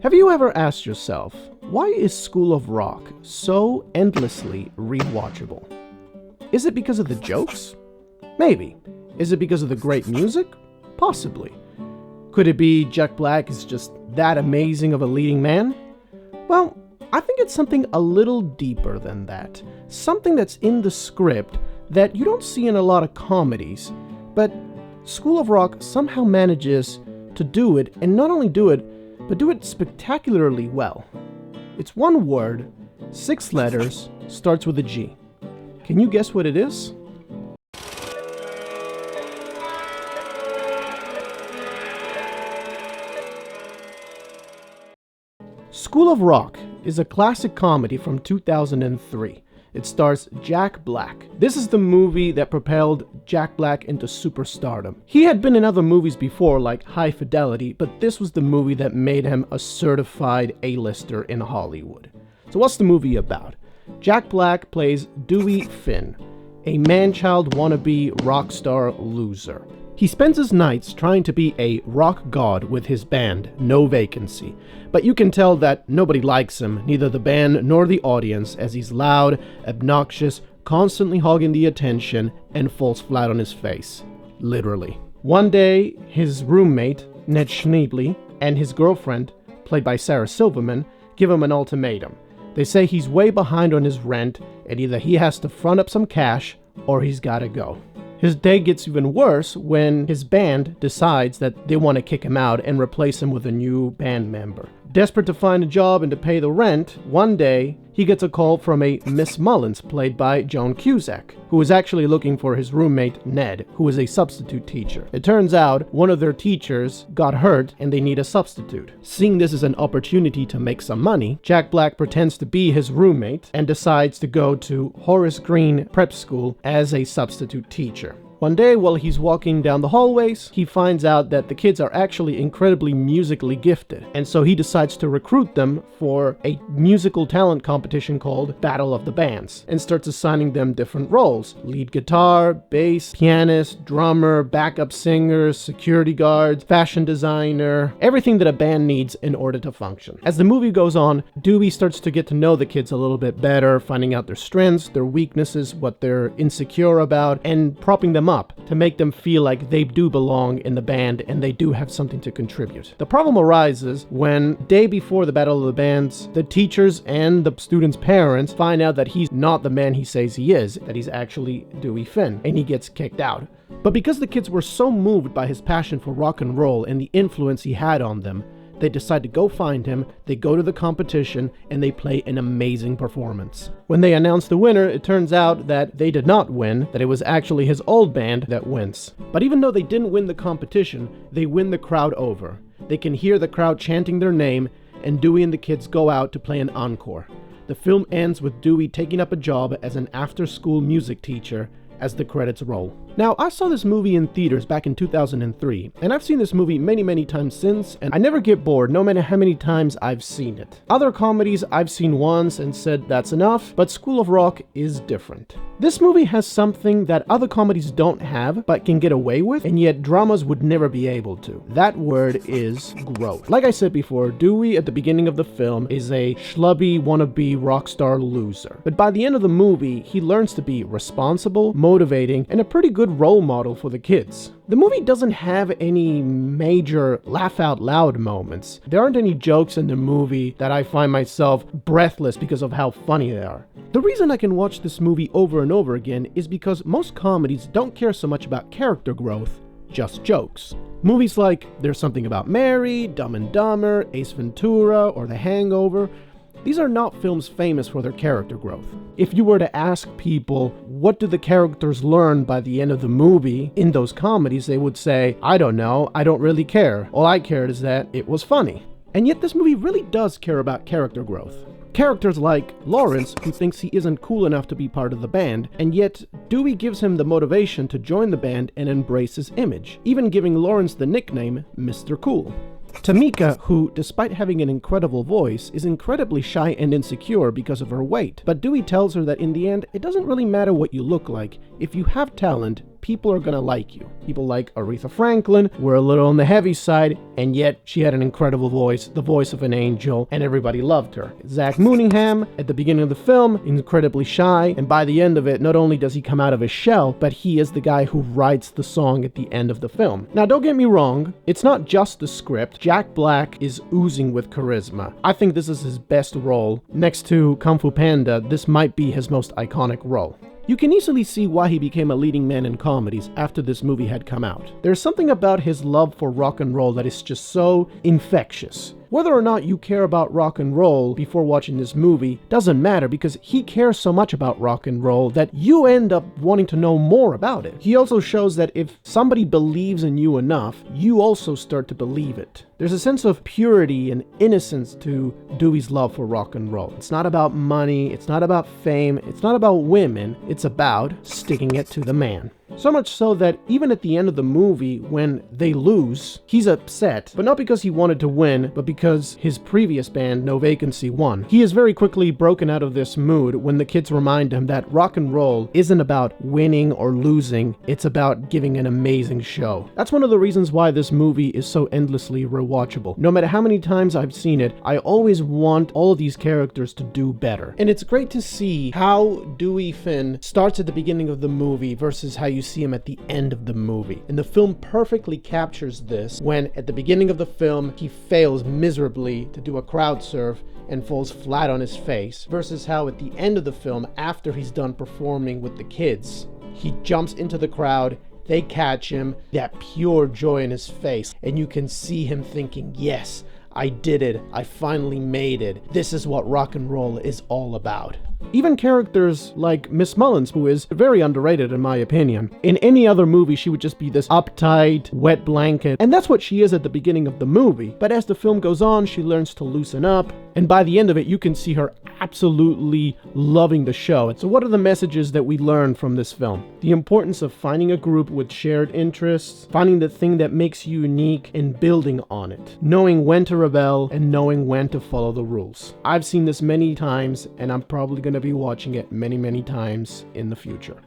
Have you ever asked yourself, why is School of Rock so endlessly rewatchable? Is it because of the jokes? Maybe. Is it because of the great music? Possibly. Could it be Jack Black is just that amazing of a leading man? Well, I think it's something a little deeper than that. Something that's in the script that you don't see in a lot of comedies, but School of Rock somehow manages to do it, and not only do it, but do it spectacularly well. It's one word, 6 letters, starts with a G. Can you guess what it is? School of Rock is a classic comedy from 2003. It stars Jack Black. This is the movie that propelled Jack Black into superstardom. He had been in other movies before, like High Fidelity, but this was the movie that made him a certified A-lister in Hollywood. So what's the movie about? Jack Black plays Dewey Finn, a man-child wannabe rock star loser. He spends his nights trying to be a rock god with his band, No Vacancy, but you can tell that nobody likes him, neither the band nor the audience, as he's loud, obnoxious, constantly hogging the attention, and falls flat on his face. Literally. One day, his roommate, Ned Schneebly, and his girlfriend, played by Sarah Silverman, give him an ultimatum. They say he's way behind on his rent, and either he has to front up some cash, or he's gotta go. His day gets even worse when his band decides that they want to kick him out and replace him with a new band member. Desperate to find a job and to pay the rent, one day he gets a call from a Miss Mullins, played by Joan Cusack, who is actually looking for his roommate Ned, who is a substitute teacher. It turns out one of their teachers got hurt and they need a substitute. Seeing this as an opportunity to make some money, Jack Black pretends to be his roommate and decides to go to Horace Green Prep School as a substitute teacher. One day, while he's walking down the hallways, he finds out that the kids are actually incredibly musically gifted, and so he decides to recruit them for a musical talent competition called Battle of the Bands, and starts assigning them different roles: lead guitar, bass, pianist, drummer, backup singers, security guards, fashion designer, everything that a band needs in order to function. As the movie goes on, Dewey starts to get to know the kids a little bit better, finding out their strengths, their weaknesses, what they're insecure about, and propping them up to make them feel like they do belong in the band and they do have something to contribute. The problem arises when, day before the Battle of the Bands, the teachers and the students' parents find out that he's not the man he says he is, that he's actually Dewey Finn, and he gets kicked out. But because the kids were so moved by his passion for rock and roll and the influence he had on them, they decide to go find him, they go to the competition, and they play an amazing performance. When they announce the winner, it turns out that they did not win, that it was actually his old band that wins. But even though they didn't win the competition, they win the crowd over. They can hear the crowd chanting their name, and Dewey and the kids go out to play an encore. The film ends with Dewey taking up a job as an after-school music teacher as the credits roll. Now, I saw this movie in theaters back in 2003, and I've seen this movie many times since, and I never get bored no matter how many times I've seen it. Other comedies I've seen once and said that's enough, but School of Rock is different. This movie has something that other comedies don't have, but can get away with, and yet dramas would never be able to. That word is growth. Like I said before, Dewey at the beginning of the film is a schlubby wannabe rock star loser. But by the end of the movie, he learns to be responsible, motivating, and a pretty good role model for the kids. The movie doesn't have any major laugh-out-loud moments. There aren't any jokes in the movie that I find myself breathless because of how funny they are. The reason I can watch this movie over and over again is because most comedies don't care so much about character growth, just jokes. Movies like There's Something About Mary, Dumb and Dumber, Ace Ventura, or The Hangover, these are not films famous for their character growth. If you were to ask people, what do the characters learn by the end of the movie in those comedies, they would say, I don't know, I don't really care. All I cared is that it was funny. And yet this movie really does care about character growth. Characters like Lawrence, who thinks he isn't cool enough to be part of the band, and yet Dewey gives him the motivation to join the band and embrace his image, even giving Lawrence the nickname Mr. Cool. Tamika, who, despite having an incredible voice, is incredibly shy and insecure because of her weight, but Dewey tells her that in the end, it doesn't really matter what you look like. If you have talent, people are gonna like you. People like Aretha Franklin were a little on the heavy side, and yet she had an incredible voice, the voice of an angel, and everybody loved her. Zach Mooneyham, at the beginning of the film, incredibly shy, and by the end of it, not only does he come out of his shell, but he is the guy who writes the song at the end of the film. Now, don't get me wrong, it's not just the script. Jack Black is oozing with charisma. I think this is his best role. Next to Kung Fu Panda, this might be his most iconic role. You can easily see why he became a leading man in comedies after this movie had come out. There's something about his love for rock and roll that is just so infectious. Whether or not you care about rock and roll before watching this movie doesn't matter, because he cares so much about rock and roll that you end up wanting to know more about it. He also shows that if somebody believes in you enough, you also start to believe it. There's a sense of purity and innocence to Dewey's love for rock and roll. It's not about money, it's not about fame, it's not about women, it's about sticking it to the man. So much so that even at the end of the movie, when they lose, he's upset, but not because he wanted to win, but because his previous band, No Vacancy, won. He is very quickly broken out of this mood when the kids remind him that rock and roll isn't about winning or losing, it's about giving an amazing show. That's one of the reasons why this movie is so endlessly rewatchable. No matter how many times I've seen it, I always want all of these characters to do better. And it's great to see how Dewey Finn starts at the beginning of the movie versus how you see him at the end of the movie. And the film perfectly captures this when at the beginning of the film he fails miserably to do a crowd surf and falls flat on his face, versus how at the end of the film, after he's done performing with the kids, he jumps into the crowd, they catch him, that pure joy in his face, and you can see him thinking, yes, I did it, I finally made it. This is what rock and roll is all about. Even characters like Miss Mullins, who is very underrated in my opinion. In any other movie, she would just be this uptight, wet blanket, and that's what she is at the beginning of the movie. But as the film goes on, she learns to loosen up, and by the end of it, you can see her absolutely loving the show. And so what are the messages that we learn from this film? The importance of finding a group with shared interests, finding the thing that makes you unique, and building on it. Knowing when to rebel, and knowing when to follow the rules. I've seen this many times, and I'm probably going to be watching it many, many times in the future.